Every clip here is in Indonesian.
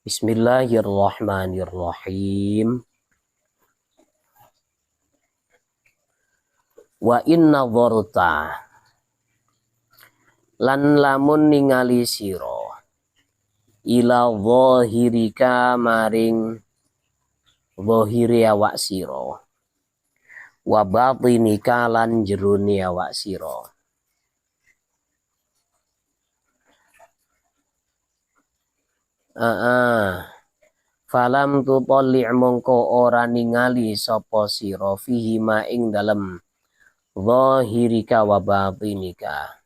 Bismillahirrahmanirrahim. Wa inna dharta lan lamun ningali sira ila dhahirika maring dhahiri awak sira wa batinika lan jerone awak sira. Falam tutalli' mongko ora ningali sapa sira fihi ma ing dalem dhahirika wa batinika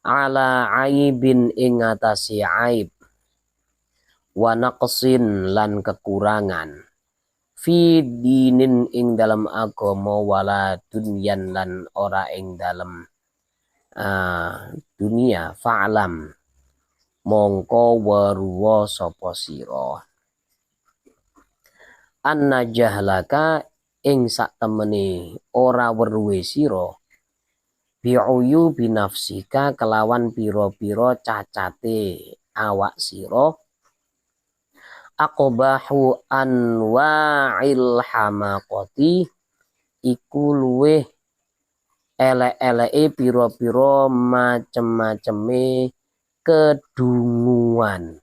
ala aibin ing atase aib wa naqsin lan kekurangan fi dinin ing dalam agama wala dunyan lan ora ing dalam dunia fa'lam mongko weruwa sapa sira anna jahlaka ing sak temene ora weruhe sira bi'uyu binafsika kelawan pira-pira cacate awak sira aqbahu anwa'il hamaqati iku luweh elek-eleke pira-pira macem-maceme kedunguan.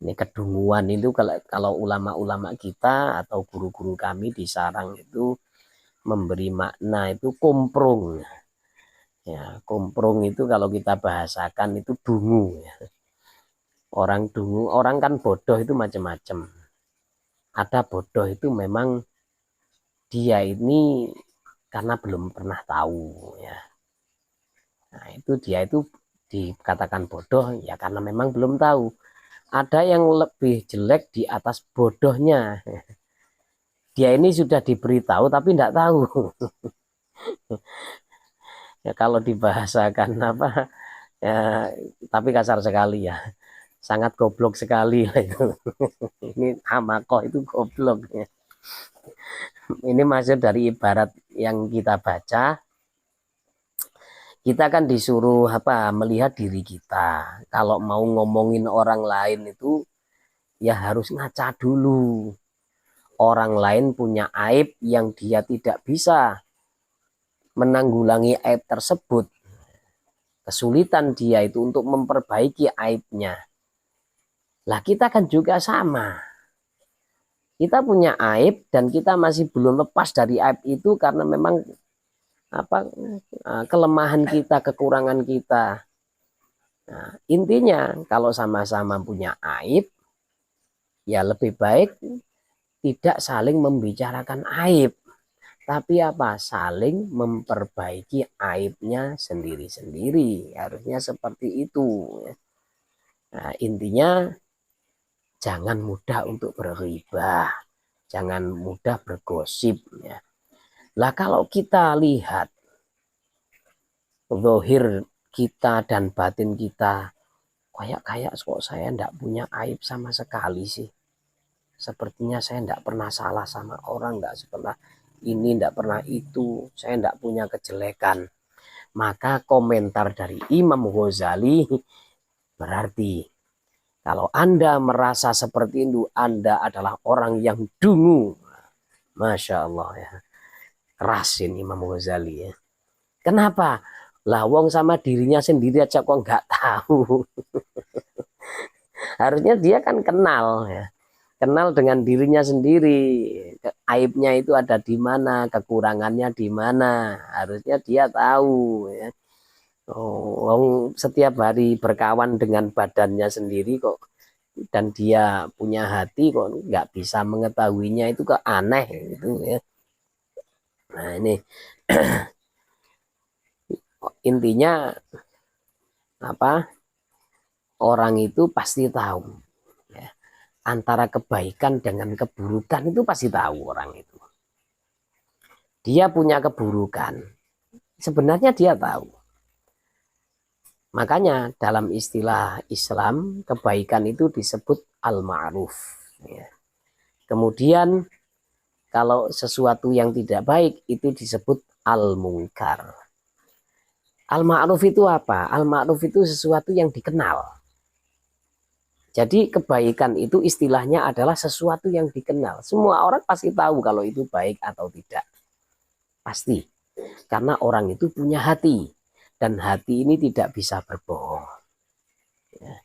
Ini kedunguan itu kalau ulama-ulama kita atau guru-guru kami di sarang itu memberi makna itu kumprung. Ya, kumprung itu kalau kita bahasakan itu dungu. Ya. Orang dungu, orang kan bodoh itu macam-macam. Ada bodoh itu memang dia ini karena belum pernah tahu. Ya. Nah, itu dia itu dikatakan bodoh ya karena memang belum tahu. Ada yang lebih jelek di atas bodohnya. Dia ini sudah diberitahu tapi tidak tahu. Ya kalau dibahasakan apa ya, tapi kasar sekali ya. Sangat goblok sekali itu. Ini hamakoh itu goblok ya. Ini masuk dari ibarat yang kita baca. Kita kan disuruh melihat diri kita. Kalau mau ngomongin orang lain itu ya harus ngaca dulu. Orang lain punya aib yang dia tidak bisa menanggulangi aib tersebut. Kesulitan dia itu untuk memperbaiki aibnya. Lah kita kan juga sama. Kita punya aib dan kita masih belum lepas dari aib itu karena memang kelemahan kita, kekurangan kita. Nah, intinya kalau sama-sama punya aib, ya lebih baik tidak saling membicarakan aib, tapi saling memperbaiki aibnya sendiri-sendiri. Harusnya seperti itu. Nah, intinya jangan mudah untuk berghibah, jangan mudah bergosip. Ya. Lah kalau kita lihat zahir kita dan batin kita, kayak kok saya enggak punya aib sama sekali sih. Sepertinya saya enggak pernah salah sama orang, enggak pernah ini, enggak pernah itu, saya enggak punya kejelekan. Maka komentar dari Imam Ghazali berarti kalau Anda merasa seperti itu, Anda adalah orang yang dungu. Masya Allah ya. Kerasin Imam Ghazali ya. Kenapa? Lah wong sama dirinya sendiri aja kok nggak tahu. Harusnya dia kan kenal ya. Kenal dengan dirinya sendiri. Aibnya itu ada di mana, kekurangannya di mana. Harusnya dia tahu ya. Oh, setiap hari berkawan dengan badannya sendiri kok dan dia punya hati kok nggak bisa mengetahuinya, itu kok aneh gitu ya. Nah ini intinya orang itu pasti tahu ya. Antara kebaikan dengan keburukan itu pasti tahu orang itu. Dia punya keburukan, sebenarnya dia tahu. Makanya dalam istilah Islam kebaikan itu disebut al-ma'ruf. Ya. Kemudian kalau sesuatu yang tidak baik itu disebut al-munkar. Al-ma'ruf itu apa? Al-ma'ruf itu sesuatu yang dikenal. Jadi kebaikan itu istilahnya adalah sesuatu yang dikenal. Semua orang pasti tahu kalau itu baik atau tidak. Pasti. Karena orang itu punya hati. Dan hati ini tidak bisa berbohong. Ya.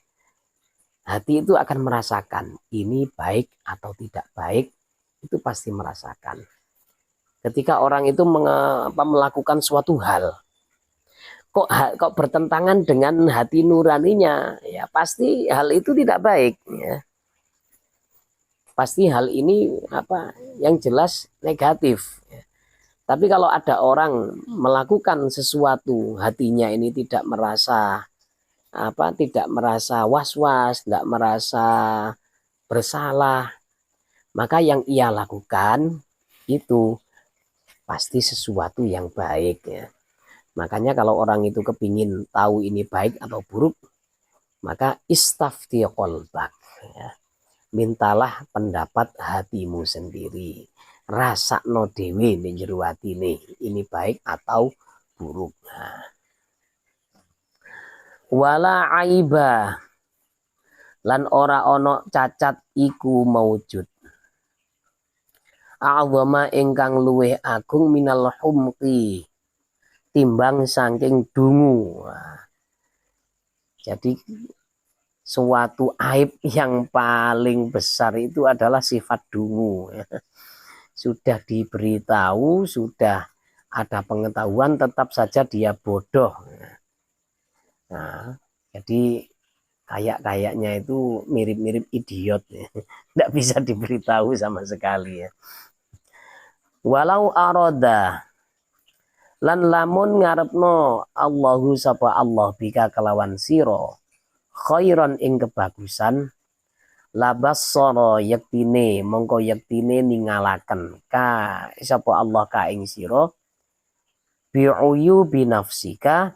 Hati itu akan merasakan ini baik atau tidak baik. Itu pasti merasakan. Ketika orang itu melakukan suatu hal. Kok bertentangan dengan hati nuraninya, ya pasti hal itu tidak baik, ya. Pasti hal ini yang jelas negatif, ya. Tapi kalau ada orang melakukan sesuatu, hatinya ini tidak merasa was-was, tidak merasa bersalah, maka yang ia lakukan itu pasti sesuatu yang baik, ya. Makanya kalau orang itu kepingin tahu ini baik atau buruk, maka istafti qalbak, ya. Mintalah pendapat hatimu sendiri. Rasakno dhewe ning jero atine, ini baik atau buruk. Nah. Wala aiba, lan ora ono cacat iku maujud. A'zama ingkang luweh agung minal humqi, timbang saking dungu. Nah, jadi suatu aib yang paling besar itu adalah sifat dungu. Sudah diberitahu, sudah ada pengetahuan, tetap saja dia bodoh. Nah, jadi kayaknya itu mirip-mirip idiot, ya. Tidak bisa diberitahu sama sekali, ya. Walau aroda, lan lamun ngarepno Allahu sapa Allah bika kelawan siro khairan ing kebagusan, labassara yektine mongko yektine ningalaken ka sapa Allah ka ing sira bi'uyu binafsika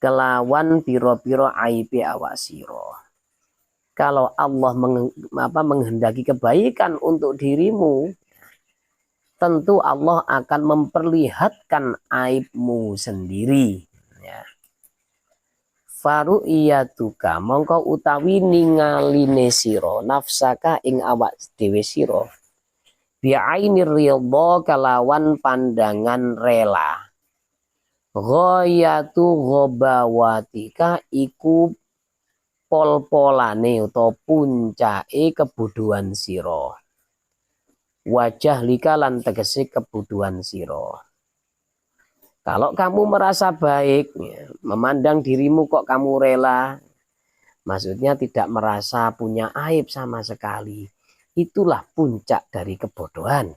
kelawan piro-piro aibe awak sira. Kalau Allah menghendaki kebaikan untuk dirimu, tentu Allah akan memperlihatkan aibmu sendiri, ya. Faru'iyatuka mongko utawi ningaline sira nafsaka ing awak dhewe sira bi'ainir ridha kalawan pandangan rela. Ghayatu ghabawatika iku pol-polane utawa puncake kebodohan sira. Wajah lika lan tegese kebodohan sira. Kalau kamu merasa baik, ya, memandang dirimu kok kamu rela, maksudnya tidak merasa punya aib sama sekali. Itulah puncak dari kebodohan.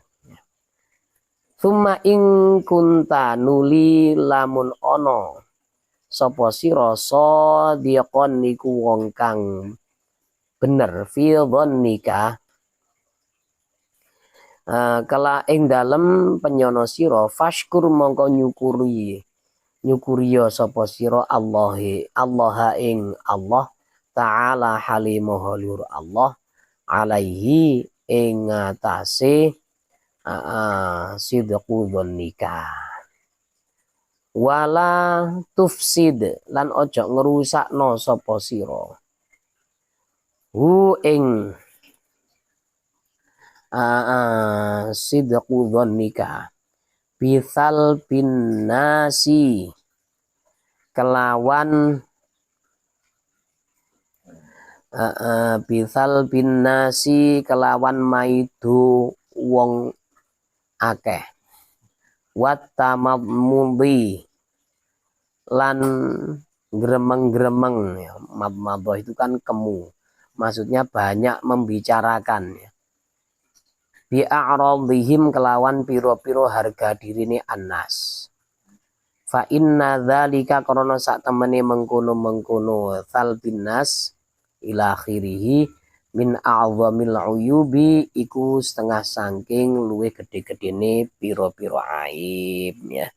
Summa ing kunta nuli lamun ono sapa sira sadiqon niku wong kang bener fi dhannika, kala ing dalem penyono sira fashkur mongko nyukuri sapa sira Allah ing Allah taala halimuh liur Allah alaihi ing atase sidqu dhannika. Wala tufsid lan ojo ngerusakno sapa sira hu ing sidqu dhannika bisal bin nasi kelawan bisal bin nasi kelawan maidu wong akeh watamamudi lan gremeng-gremeng, ya. Madmadah itu kan kemu, maksudnya banyak membicarakan, ya. Bi'a'radhihim kelawan piro-piro harga dirine annas. Fa inna dzalika karena sak temene mengkono sal binnas ila akhirih min a'zamil uyubi iku setengah saking luwih gede-gedene piro-piro aib, ya.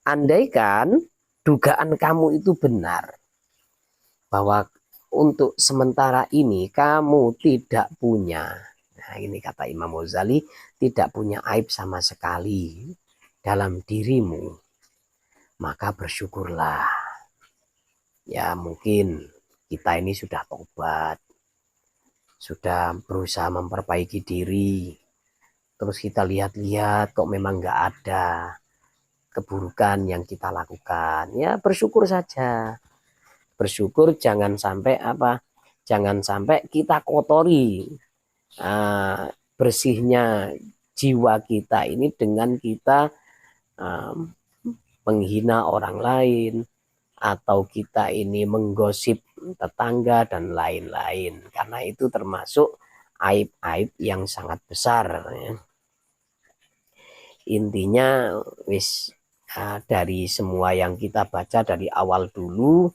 Andaikan dugaan kamu itu benar bahwa untuk sementara ini kamu tidak punya, nah ini kata Imam Ghazali, tidak punya aib sama sekali dalam dirimu, maka bersyukurlah. Ya mungkin kita ini sudah tobat, sudah berusaha memperbaiki diri, terus kita lihat-lihat kok memang nggak ada keburukan yang kita lakukan, ya bersyukur saja. Bersyukur, jangan sampai jangan sampai kita kotori bersihnya jiwa kita ini dengan kita menghina orang lain, atau kita ini menggosip tetangga dan lain-lain, karena itu termasuk aib-aib yang sangat besar ya. Intinya dari semua yang kita baca dari awal dulu,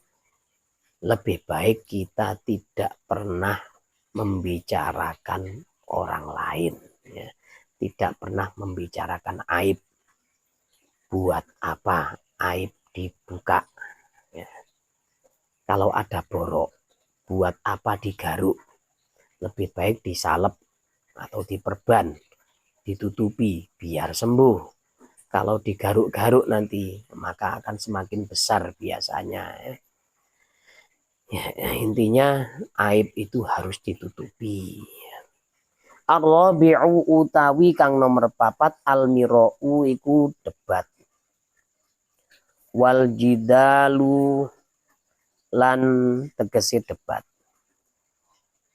lebih baik kita tidak pernah membicarakan orang lain ya. Tidak pernah membicarakan aib. Buat apa aib dibuka ya. Kalau ada borok, buat apa digaruk? Lebih baik disalep atau diperban, ditutupi biar sembuh. Kalau digaruk-garuk nanti maka akan semakin besar biasanya ya. Ya, intinya aib itu harus ditutupi. Ar-rabi'u utawi kang nomor 4 al-mira'u iku debat. Wal jidalu lan tegese debat.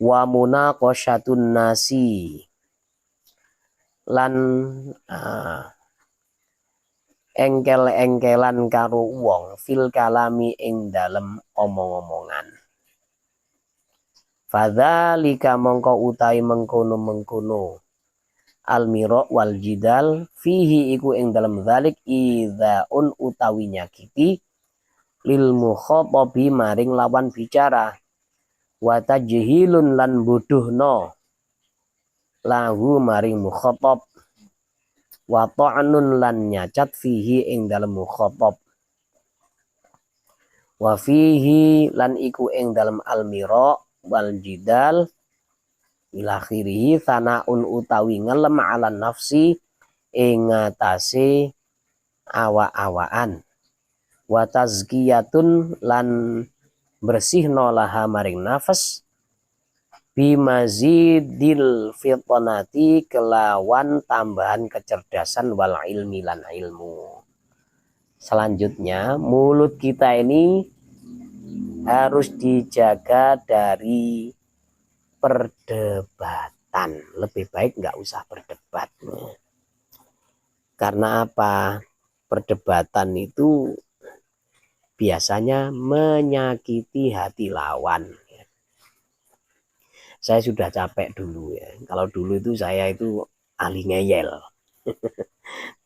Wa munaqasyatun nasi lan engkel-engkelan karo wong fil kalami ing dalem omong-omongan. Fadzalika mongko utawi mengkono-mengkono al-mira' wal jidal fihi iku ing dalem dzalik idzaun utawi nyakiti lil mukhatabi maring lawan bicara, wa tajhilun lan bodohno lahu maring mukhatab, wa ta'nun lan nyacat fihi ing dalem mukhatab, wa fihi lan iku ing dalem al-mira' wal jidal ila akhirih sanaun utawi ngelem ala nafsi ing atase awa-awaan, wa tazkiyatun lan bersihno laha maring nafas bimazidil fitnati kelawan tambahan kecerdasan wal ilmi lan ilmu. Selanjutnya mulut kita ini harus dijaga dari perdebatan. Lebih baik nggak usah berdebat. Karena apa? Perdebatan itu biasanya menyakiti hati lawan. Saya sudah capek dulu ya. Kalau dulu itu saya itu ahli ngeyel.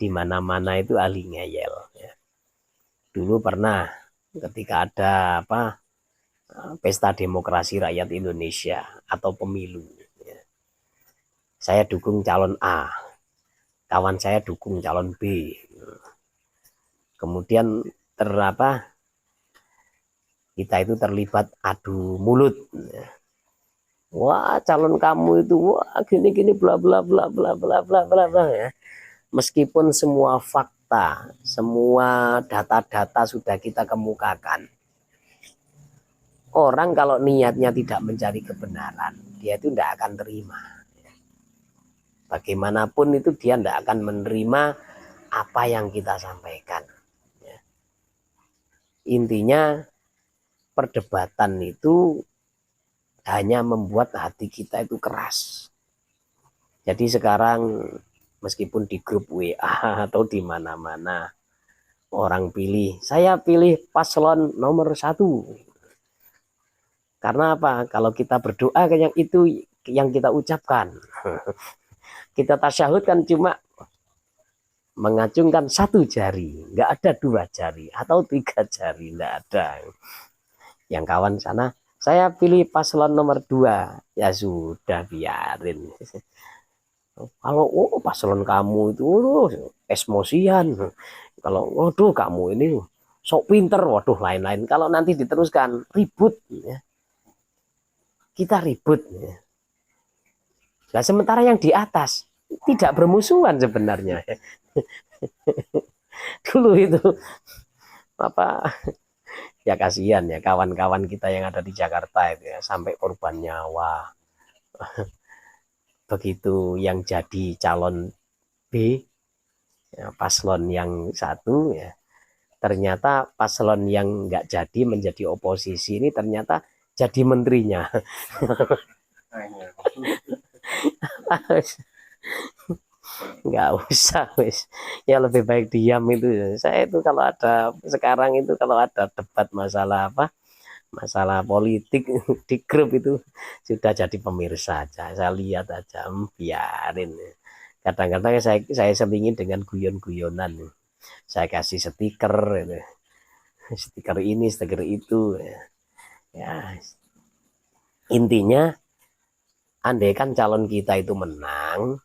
Di mana-mana itu ahli ngeyel. Dulu pernah ketika ada pesta demokrasi rakyat Indonesia atau pemilu. Saya dukung calon A. Kawan saya dukung calon B. Kemudian kita itu terlibat adu mulut. Wah, calon kamu itu wah gini-gini bla bla bla bla bla bla bla bla ya. Meskipun semua fakta, semua data-data sudah kita kemukakan. Orang kalau niatnya tidak mencari kebenaran, dia itu tidak akan terima. Bagaimanapun itu dia tidak akan menerima apa yang kita sampaikan. Intinya perdebatan itu hanya membuat hati kita itu keras. Jadi sekarang meskipun di grup WA atau di mana-mana orang saya pilih paslon nomor 1. Karena apa? Kalau kita berdoa yang itu yang kita ucapkan. Kita tasyahud kan cuma mengacungkan 1 jari, nggak ada 2 jari atau 3 jari, nggak ada. Yang kawan sana, saya pilih paslon nomor 2, ya sudah biarin. Kalau paslon kamu itu emosian, kalau waduh kamu ini sok pinter, waduh lain-lain. Kalau nanti diteruskan ribut, ya. Kita ribut. Ya. Nah, sementara yang di atas tidak bermusuhan sebenarnya. Dulu itu Ya kasihan ya kawan-kawan kita yang ada di Jakarta itu ya, sampai korban nyawa. Begitu yang jadi calon B, ya, paslon yang satu ya, ternyata paslon yang nggak jadi menjadi oposisi ini ternyata jadi menterinya. Nggak usah wis, ya lebih baik diam itu. Saya itu kalau ada sekarang itu kalau ada debat masalah apa, masalah politik di grup itu sudah jadi pemirsa aja, saya lihat aja, biarin. Kadang-kadang saya selingin dengan guyon-guyonan, saya kasih stiker gitu. Stiker ini stiker itu ya, intinya andai kan calon kita itu menang,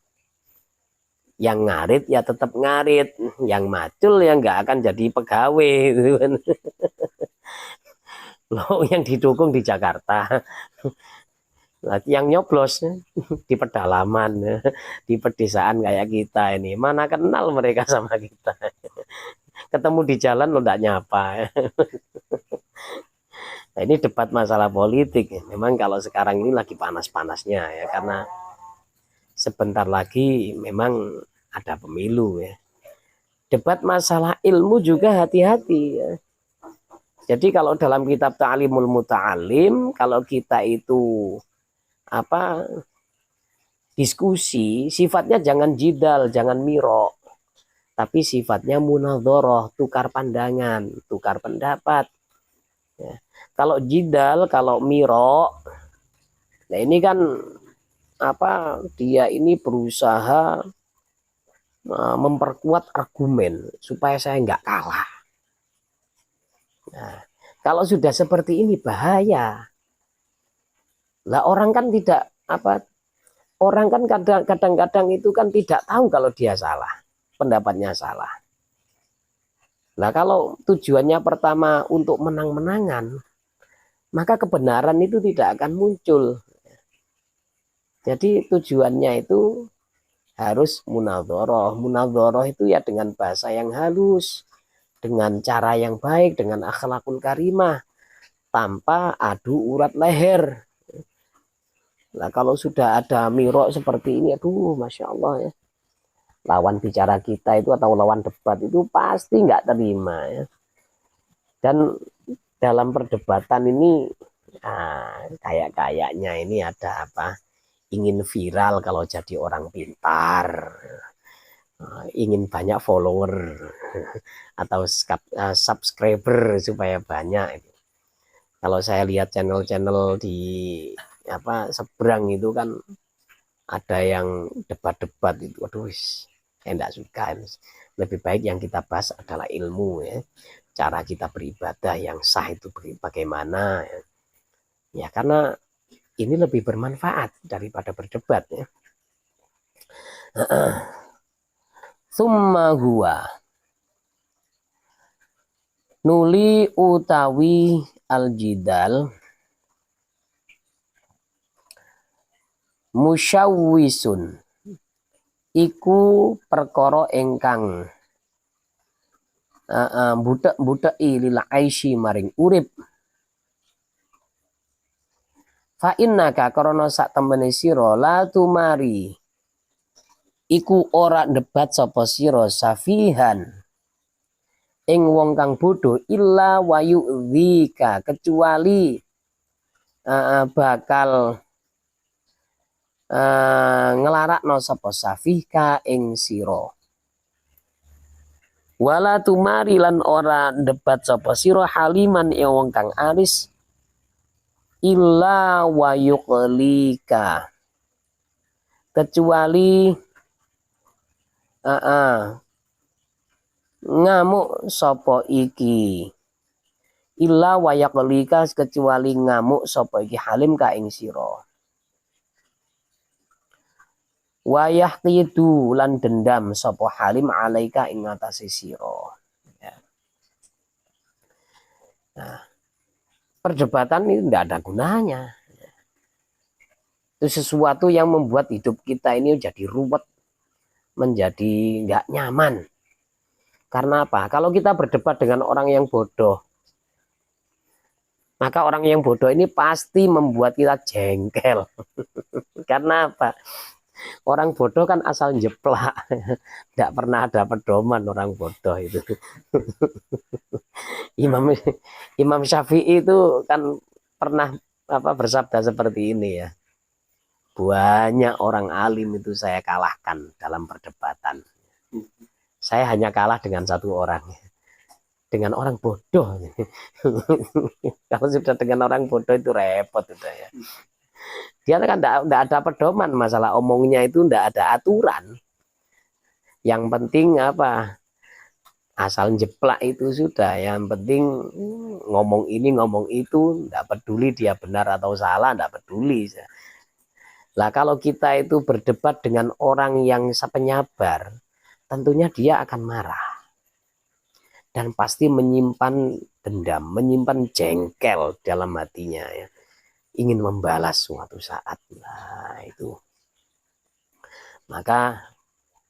yang ngarit ya tetap ngarit, yang macul ya nggak akan jadi pegawai gitu kan. Loh, yang didukung di Jakarta, yang nyoblos di pedalaman, di pedesaan kayak kita ini, mana kenal mereka sama kita. Ketemu di jalan lo nggak nyapa. Nah, ini debat masalah politik. Memang kalau sekarang ini lagi panas-panasnya ya, karena sebentar lagi memang ada pemilu ya. Debat masalah ilmu juga hati-hati ya. Jadi kalau dalam kitab Ta'limul Muta'alim, kalau kita itu apa diskusi, sifatnya jangan jidal, jangan miro, tapi sifatnya munadhoroh, tukar pandangan, tukar pendapat. Ya. Kalau jidal, kalau miro, nah ini kan apa, dia ini berusaha memperkuat argumen supaya saya nggak kalah. Nah, kalau sudah seperti ini bahaya. Lah orang kan tidak apa, orang kan kadang-kadang itu kan tidak tahu kalau dia salah, pendapatnya salah. Nah kalau tujuannya pertama untuk menang-menangan, maka kebenaran itu tidak akan muncul. Jadi tujuannya itu harus munadhoroh. Munadhoroh itu ya dengan bahasa yang halus, dengan cara yang baik, dengan akhlakul karimah, tanpa adu urat leher. Nah kalau sudah ada mirok seperti ini, aduh Masya Allah ya. Lawan bicara kita itu atau lawan debat itu pasti nggak terima ya. Dan dalam perdebatan ini kayaknya ini ada apa, ingin viral kalau jadi orang pintar, ingin banyak follower atau subscriber supaya banyak. Kalau saya lihat channel-channel di apa seberang itu kan ada yang debat-debat itu, aduh saya tidak suka. Lebih baik yang kita bahas adalah ilmu ya, cara kita beribadah yang sah itu bagaimana ya. Ya karena ini lebih bermanfaat daripada berdebat ya. Summa huwa nuli utawi al-jidal musyawwisun iku perkara ingkang butek-buteki lil aisy maring urip. Fa innaka karana sak temene sira la tumari iku ora debat sapa sira safihan ing wong kang bodoh illa wayu dzika kecuali bakal ngelarakno sapa safika ing sira. Wala tumari lan ora debat sapa sira haliman ing wong kang alis illa wayuqlika kecuali ngamuk sapa iki, illa wayaqlika kecuali ngamuk sapa iki halim ka ing sira. Wayahqidu lan dendam sapa halim alaika ing atase sira. Ya. Nah, perdebatan ini tidak ada gunanya. Itu sesuatu yang membuat hidup kita ini jadi ruwet, menjadi nggak nyaman. Karena apa? Kalau kita berdebat dengan orang yang bodoh, Maka orang yang bodoh ini pasti membuat kita jengkel. Karena apa? Orang bodoh kan asal jeplak. Tidak pernah ada pedoman orang bodoh itu. Imam Imam Syafi'i itu kan pernah bersabda seperti ini ya. Banyak orang alim itu saya kalahkan dalam perdebatan. Saya hanya kalah dengan satu orang. Dengan orang bodoh. Kalau sudah dengan orang bodoh itu repot udah ya. Dia kan tidak ada pedoman masalah omongnya itu, tidak ada aturan. Yang penting apa? Asal jeplak itu sudah. Yang penting ngomong ini ngomong itu, tidak peduli dia benar atau salah, tidak peduli. Lah kalau kita itu berdebat dengan orang yang sepenyabar, tentunya dia akan marah. Dan pasti menyimpan dendam, menyimpan jengkel dalam hatinya ya. Ingin membalas suatu saat. Nah, itu. Maka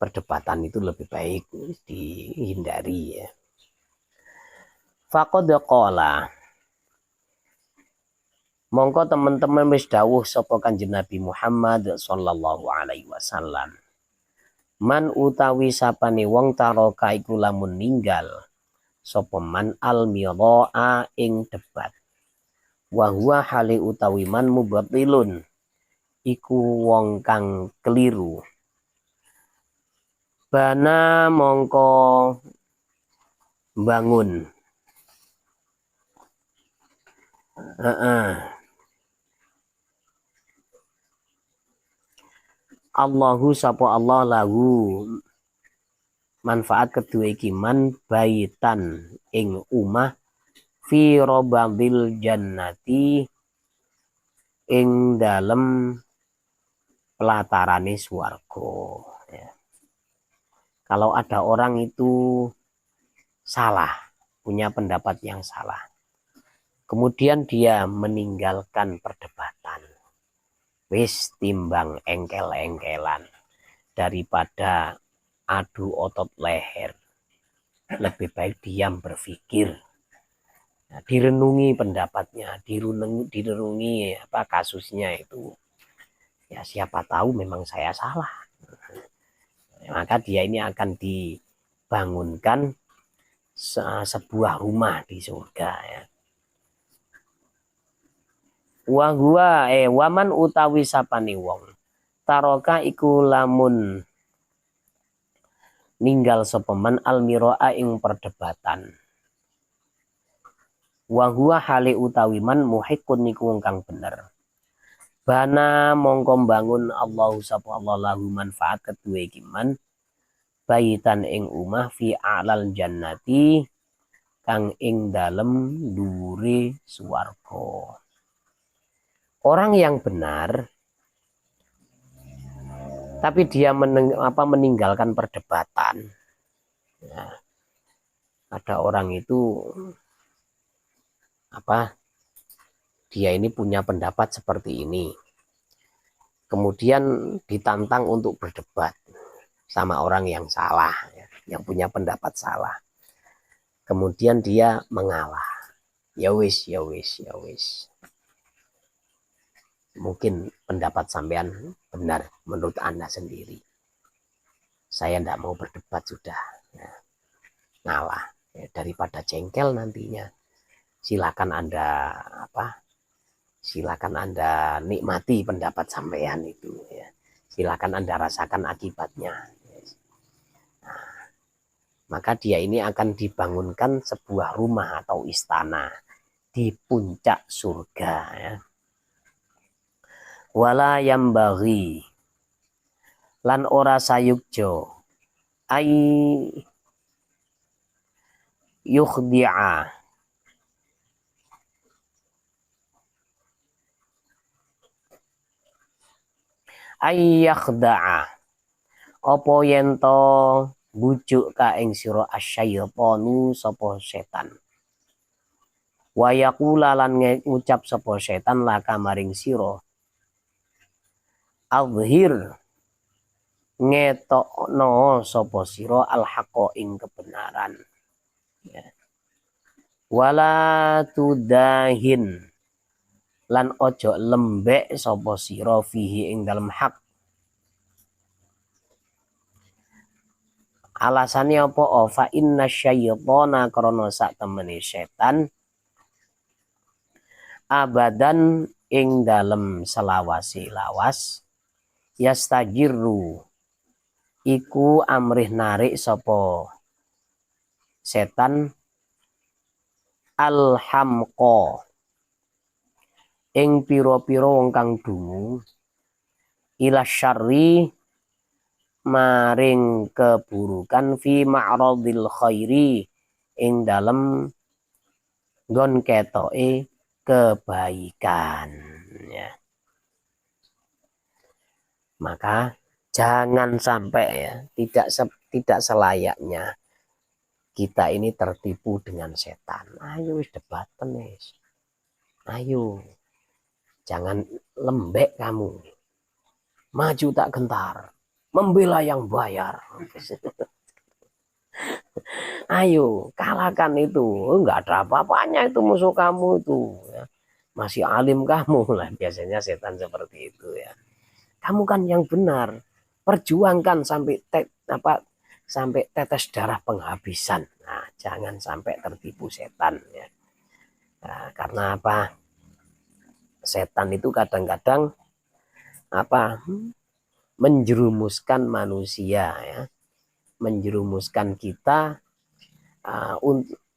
perdebatan itu lebih baik dihindari ya. Faqad qala. Mongko teman-teman wis dawuh sapa Kanjeng Nabi Muhammad sallallahu alaihi wasallam. Man utawi sapane wong taroka iku lamun ninggal sapa man al miraa ing debat. Wa huwa hali utawi man mubatilun iku wong kang keliru. Bana mongko bangun. Allahu sapa Allah lahu manfaat kedua iki man baitan ing umah fi robabil jannati ing dalem pelatarane swarga ya. Kalau ada orang itu salah, punya pendapat yang salah, kemudian dia meninggalkan perdebatan, wis timbang engkel-engkelan daripada adu otot leher, lebih baik diam berpikir. Nah, direnungi pendapatnya, direnungi apa kasusnya itu. Ya siapa tahu memang saya salah. Maka dia ini akan dibangunkan sebuah rumah di surga ya. Waman utawi sapane wong taroka iku lamun ninggal sopeman almiroa ing perdebatan. Wahua hale utawi man muhikun niku wong kang bener. Bana mongko bangun Allahu sapa Allah lahu manfaat kedua iki man baitan ing umah fi alal jannati kang ing dalem dure swarga. Orang yang benar tapi dia meninggalkan perdebatan. Nah, ada orang itu dia ini punya pendapat seperti ini, kemudian ditantang untuk berdebat sama orang yang salah ya, yang punya pendapat salah, kemudian dia mengalah, ya wis mungkin pendapat sampean benar menurut Anda sendiri, saya tidak mau berdebat sudah ya, ngalah ya, daripada jengkel nantinya. Silakan Anda nikmati pendapat sampean itu ya. Silakan Anda rasakan akibatnya. Nah, maka dia ini akan dibangunkan sebuah rumah atau istana di puncak surga ya. Wala yambaghi lan ora sayukjo ai yukhdi'a ayyakhda'a apa yen to bujuk ka ing sira asyaitonu sapa setan wa yaqula lan ngucap sapa setan laka maring sira azhir ngetokno sapa sira al haqqa ing kebenaran ya. wala tudahin lan ojo lembek sapa sira fihi ing dalem hak. Alasannya apa? Fa inna syaitana krana sak temene setan abadan ing dalem selawasi lawas yastajiru iku amrih narik sapa setan alhamqa ing pira-pira wong kang dungu ila syarri maring keburukan fi ma'radil khairi ing dalem nggon ketoke kebaikan ya. Maka jangan sampai ya tidak selayaknya kita ini tertipu dengan setan. Ayo wis debatan wis. Ayo. Jangan lembek kamu. Maju tak gentar. Membela yang bayar. Ayo, kalahkan itu. Enggak ada apa-apanya itu musuh kamu itu. Ya. Masih alim kamu lah. Biasanya setan seperti itu ya. Kamu kan yang benar. Perjuangkan sampai sampai tetes darah penghabisan. Nah, jangan sampai tertipu setan ya. Nah, karena apa? Setan itu kadang-kadang menjerumuskan manusia ya, menjerumuskan kita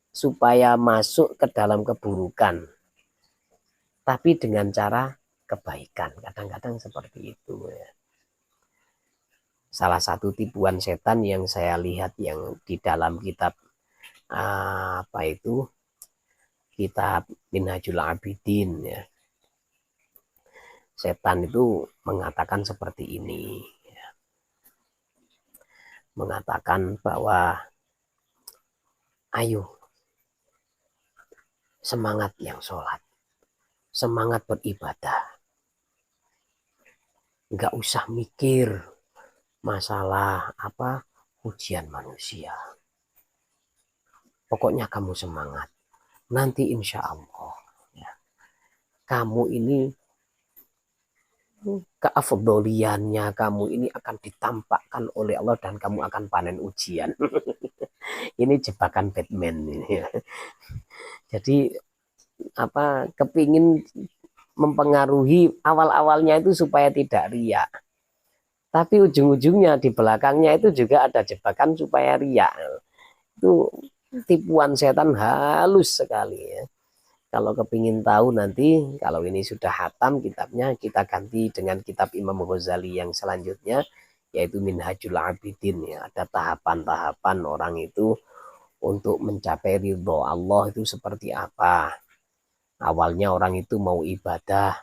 supaya masuk ke dalam keburukan, tapi dengan cara kebaikan. Kadang-kadang seperti itu ya. Salah satu tipuan setan yang saya lihat yang di dalam kitab kitab Minhajul Abidin ya. Setan itu mengatakan seperti ini ya. Mengatakan bahwa ayo semangat yang sholat, semangat beribadah, nggak usah mikir masalah ujian manusia, pokoknya kamu semangat, nanti insya Allah ya, kamu ini keafdoliannya kamu ini akan ditampakkan oleh Allah dan kamu akan panen ujian. Ini jebakan Batman ini. Jadi kepingin mempengaruhi awal-awalnya itu supaya tidak riak. Tapi ujung-ujungnya di belakangnya itu juga ada jebakan supaya riak. Itu tipuan setan halus sekali ya. Kalau kepingin tahu nanti, kalau ini sudah hatam kitabnya, kita ganti dengan kitab Imam Ghazali yang selanjutnya, yaitu Minhajul Abidin. Ya. Ada tahapan-tahapan orang itu untuk mencapai ridho Allah itu seperti apa. Awalnya orang itu mau ibadah,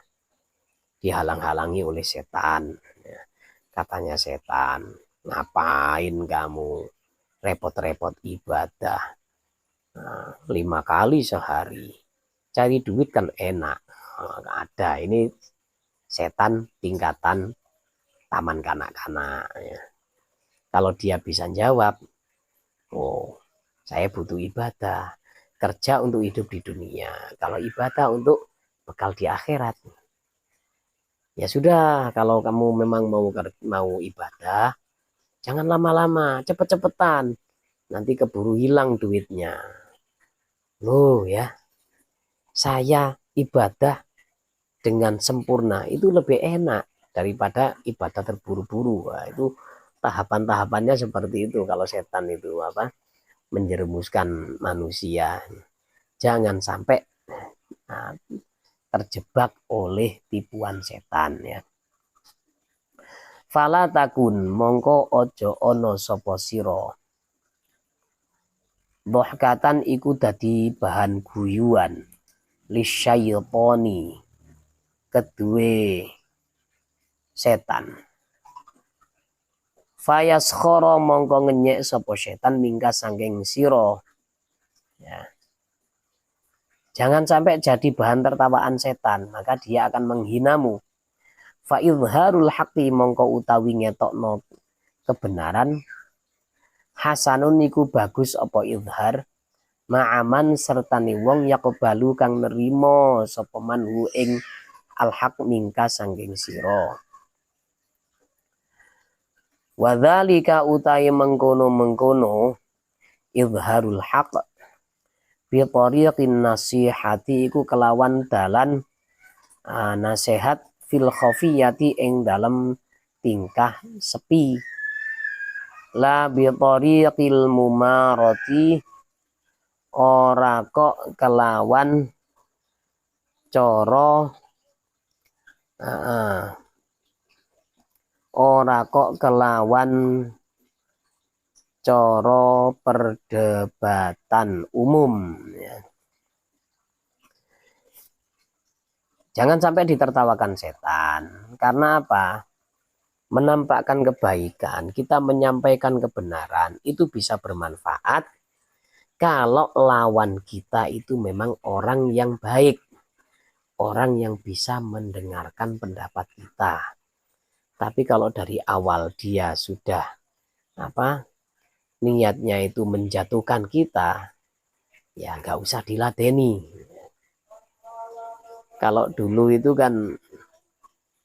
dihalang-halangi oleh setan. Ya. Katanya setan, ngapain kamu repot-repot ibadah 5 kali sehari. Cari duit kan enak. Ada ini setan tingkatan taman kanak-kanak ya. Kalau dia bisa jawab, oh saya butuh ibadah, kerja untuk hidup di dunia, kalau ibadah untuk bekal di akhirat. Ya sudah, kalau kamu memang mau ibadah, jangan lama-lama, cepet-cepetan, nanti keburu hilang duitnya. Loh ya, saya ibadah dengan sempurna itu lebih enak daripada ibadah terburu-buru. Nah, itu tahapan-tahapannya seperti itu. Kalau setan itu menjerumuskan manusia. Jangan sampai terjebak oleh tipuan setan ya. Fala takun mongko ojo ono sapa sira. Dohkatan iku dadi bahan guyuan lisyaitoni kedue setan. Fayaskhara mongko ngenyek sapa setan mingka saking sira. Ya. Jangan sampai jadi bahan tertawaan setan, maka dia akan menghinamu. Fa izharul haqqi mongko utawi ngetokno kebenaran hasanun niku bagus apa izhar ma'aman sertane wong yaqbalu kang nerima sapa man hu ing alhaq mingka sangking sira. Wadzalika utai mengkono-mengkono izharul haq bi tariqin nasihati iku kelawan dalan nasihat fil khafiyati ing dalam tingkah sepi, la bi tariqil mumarati ora kok kelawan cara ora kok kelawan cara perdebatan umum ya. Jangan sampai ditertawakan setan. Karena apa? Menampakkan kebaikan, kita menyampaikan kebenaran itu bisa bermanfaat kalau lawan kita itu memang orang yang baik, orang yang bisa mendengarkan pendapat kita. Tapi kalau dari awal dia sudah niatnya itu menjatuhkan kita, ya nggak usah diladeni. Kalau dulu itu kan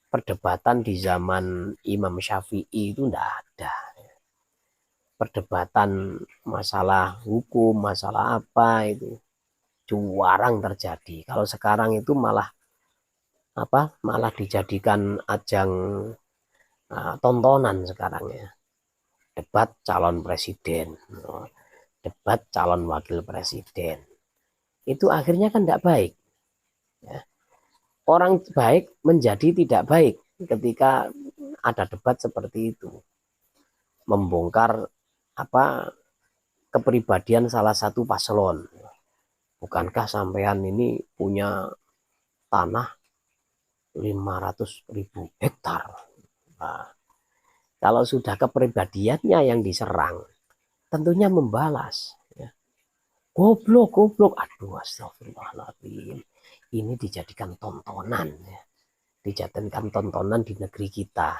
perdebatan di zaman Imam Syafi'i itu enggak ada. Perdebatan masalah hukum, masalah apa itu jarang terjadi. Kalau sekarang itu malah dijadikan ajang tontonan sekarang ya. Debat calon presiden, debat calon wakil presiden. Itu akhirnya kan tidak baik. Ya. Orang baik menjadi tidak baik ketika ada debat seperti itu. Membongkar kepribadian salah satu paslon. Bukankah sampean ini punya tanah 500.000 hektar? Nah, kalau sudah kepribadiannya yang diserang, tentunya membalas. Ya. Goblok, goblok. Aduh, astagfirullahaladzim. Ini dijadikan tontonan. Ya. Dijadikan tontonan di negeri kita.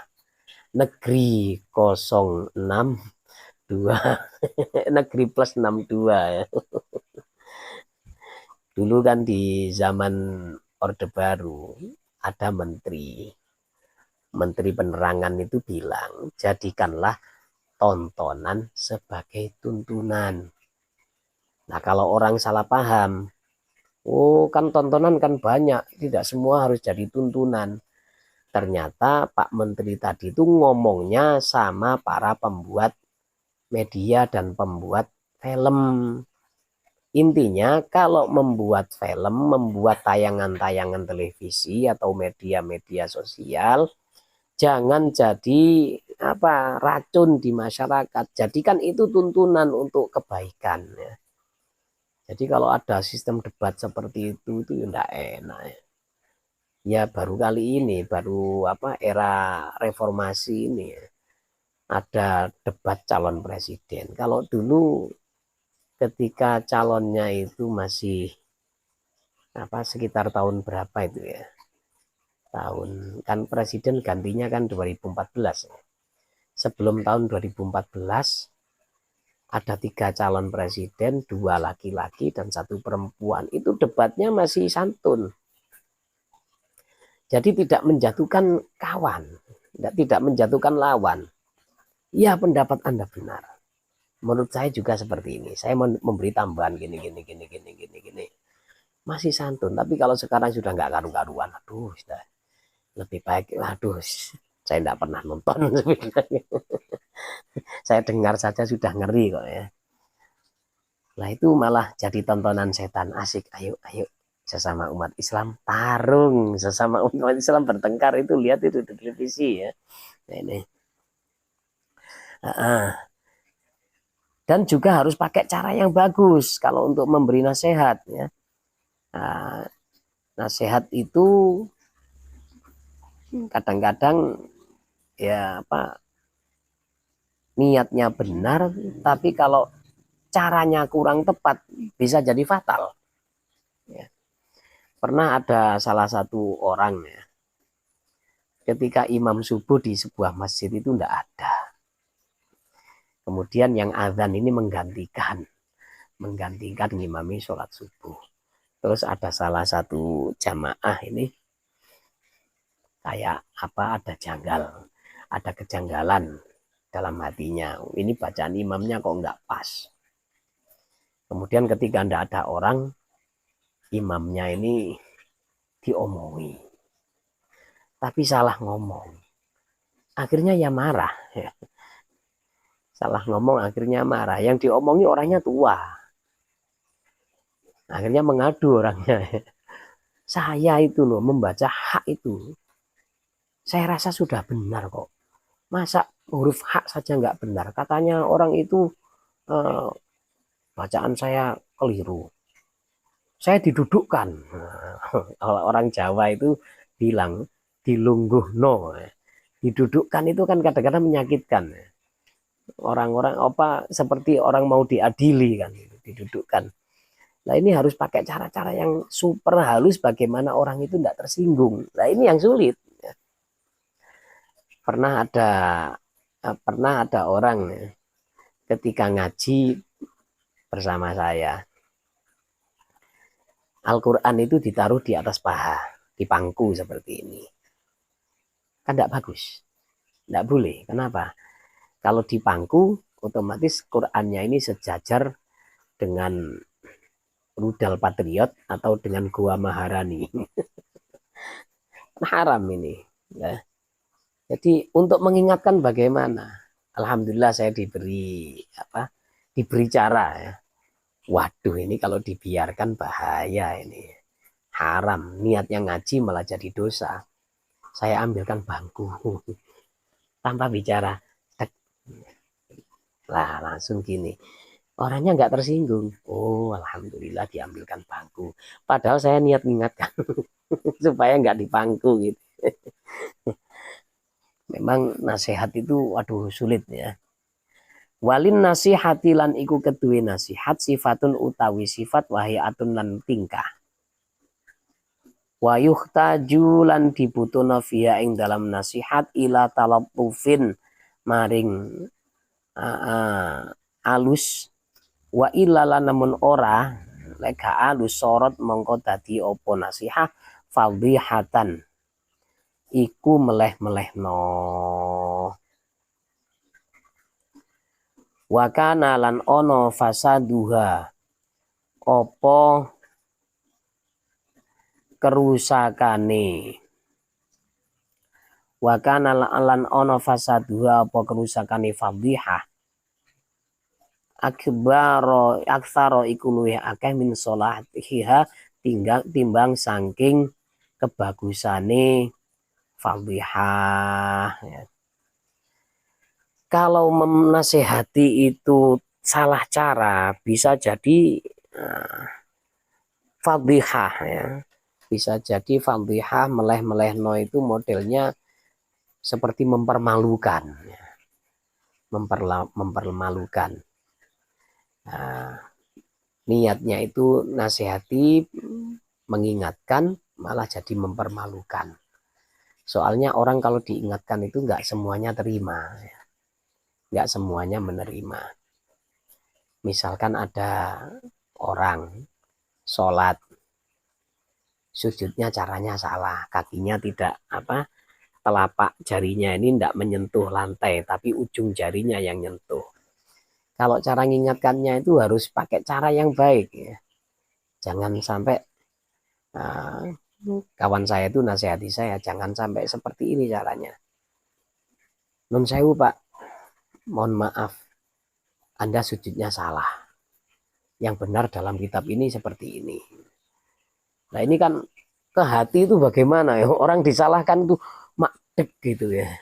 Negeri 06 negeri plus 62 ya. Dulu kan di zaman Orde Baru ada menteri penerangan itu bilang jadikanlah tontonan sebagai tuntunan. Nah kalau orang salah paham, oh kan tontonan kan banyak, tidak semua harus jadi tuntunan. Ternyata Pak Menteri tadi itu ngomongnya sama para pembuat media dan pembuat film. Intinya kalau membuat film, membuat tayangan-tayangan televisi atau media-media sosial, jangan jadi racun di masyarakat. Jadikan itu tuntunan untuk kebaikan. Ya. Jadi kalau ada sistem debat seperti itu tidak enak. Ya baru kali ini, baru era reformasi ini. Ya. Ada debat calon presiden. Kalau dulu ketika calonnya itu masih sekitar tahun berapa itu ya? Tahun kan presiden gantinya kan 2014. Sebelum tahun 2014 ada 3 calon presiden, 2 laki-laki dan 1 perempuan. Itu debatnya masih santun. Jadi tidak menjatuhkan kawan, tidak menjatuhkan lawan. Ya pendapat Anda benar. Menurut saya juga seperti ini. Saya memberi tambahan gini. Masih santun. Tapi kalau sekarang sudah nggak karu-karuan. Aduh, sudah lebih baik. Aduh, saya tidak pernah nonton sebenarnya. Saya dengar saja sudah ngeri kok ya. Nah itu malah jadi tontonan setan. Asik. Ayo. Sesama umat Islam tarung. Sesama umat Islam bertengkar itu. Lihat itu di televisi ya. Nah, ini. Dan juga harus pakai cara yang bagus kalau untuk memberi nasihat ya. Nasihat itu kadang-kadang ya niatnya benar, tapi kalau caranya kurang tepat bisa jadi fatal. Ya. Pernah ada salah satu orang ya, ketika imam subuh di sebuah masjid itu tidak ada. Kemudian yang azan ini menggantikan. menggantikan ngimami sholat subuh. Terus ada salah satu jamaah ini kayak apa, ada kejanggalan dalam hatinya. Ini bacaan imamnya kok nggak pas. Kemudian ketika tidak ada orang, imamnya ini diomongi. Tapi salah ngomong. Akhirnya ya marah. Salah ngomong akhirnya marah. Yang diomongi orangnya tua. Akhirnya mengadu orangnya. Saya itu loh membaca hak itu. Saya rasa sudah benar kok. Masa huruf hak saja nggak benar? Katanya orang itu bacaan saya keliru. Saya didudukkan. Kalau orang Jawa itu bilang dilungguhno. Didudukkan itu kan kadang-kadang menyakitkan. Orang-orang apa seperti orang mau diadili kan, didudukkan. Nah ini harus pakai cara-cara yang super halus bagaimana orang itu tidak tersinggung. Nah ini yang sulit. Pernah ada orang ketika ngaji bersama saya. Al-Quran itu ditaruh di atas paha, di pangku seperti ini. Kan tidak bagus. Tidak boleh. Kenapa? Kalau di pangku, otomatis Qurannya ini sejajar dengan rudal Patriot atau dengan Gua Maharani. Haram ini. Ya. Jadi untuk mengingatkan bagaimana, alhamdulillah saya diberi cara ya. Waduh ini kalau dibiarkan bahaya ini, haram. Niatnya ngaji malah jadi dosa. Saya ambilkan bangku tanpa bicara, lah langsung gini. Orangnya nggak tersinggung. Oh alhamdulillah diambilkan bangku. Padahal saya niat mengingatkan supaya nggak dipangku gitu. Memang nasihat itu waduh sulit ya. Walin nasihati lan iku kedue nasihat sifatun utawi sifat wahiatun lan tingkah. Wa yuhtaju lan dibutuhna fiha ing dalam nasihat ila talattufin maring alus wa illa lan namun ora leka alus sorot mongko dadi apa nasihat fadhihatan iku meleh-melehno. Wa kana lan ono fasaduha opo kerusakane. Wa kana lan ono fasaduha opo kerusakane fadhihah akbaro aksaro iku luwih akeh min solatiha timbang saking kebagusane fadhihah ya. Kalau menasehati itu salah cara bisa jadi fadhihah ya. Bisa jadi fadhihah meleh-melehno itu modelnya seperti mempermalukan ya. Mempermalukan. Nah, niatnya itu nasihati mengingatkan malah jadi mempermalukan. Soalnya orang kalau diingatkan itu nggak semuanya terima ya. Nggak semuanya menerima. Misalkan ada orang sholat, sujudnya caranya salah, kakinya tidak telapak jarinya ini tidak menyentuh lantai, tapi ujung jarinya yang nyentuh. Kalau cara mengingatkannya itu harus pakai cara yang baik ya. Jangan sampai kawan saya itu nasihati saya, jangan sampai seperti ini caranya. Nun sewu Pak, mohon maaf, Anda sujudnya salah. Yang benar dalam kitab ini seperti ini. Nah ini kan ke hati itu bagaimana ya, orang disalahkan tuh makdep gitu ya.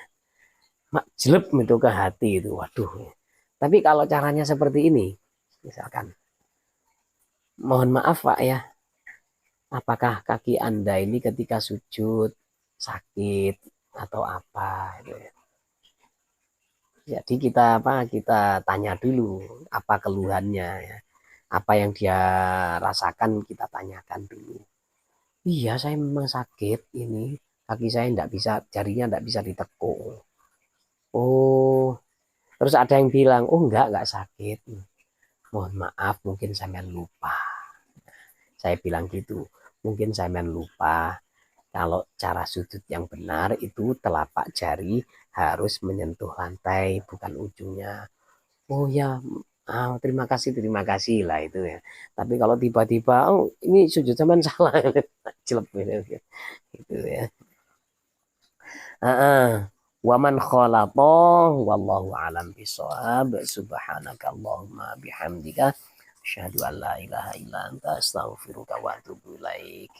Makjelep itu ke hati itu, waduh. Tapi kalau caranya seperti ini, misalkan, mohon maaf Pak ya, apakah kaki Anda ini ketika sujud sakit atau apa? Gitu ya. Jadi kita tanya dulu apa keluhannya ya. Apa yang dia rasakan kita tanyakan dulu. Iya saya memang sakit ini, kaki saya tidak bisa, jarinya tidak bisa ditekuk. Oh, terus ada yang bilang, oh enggak sakit. mohon maaf mungkin sampean lupa. Saya bilang gitu, mungkin sampean lupa kalau cara sujud yang benar itu telapak jari harus menyentuh lantai, bukan ujungnya. Oh ya, terima kasih lah itu ya. Tapi kalau tiba-tiba, oh ini sujud zaman salah, jelek gitu ya. Waman khalaqo wallahu alam bisawab. Subhanaka Allahumma bihamdika asyhadu an la ilaha illa anta astaghfiruka wa atubu ilaik.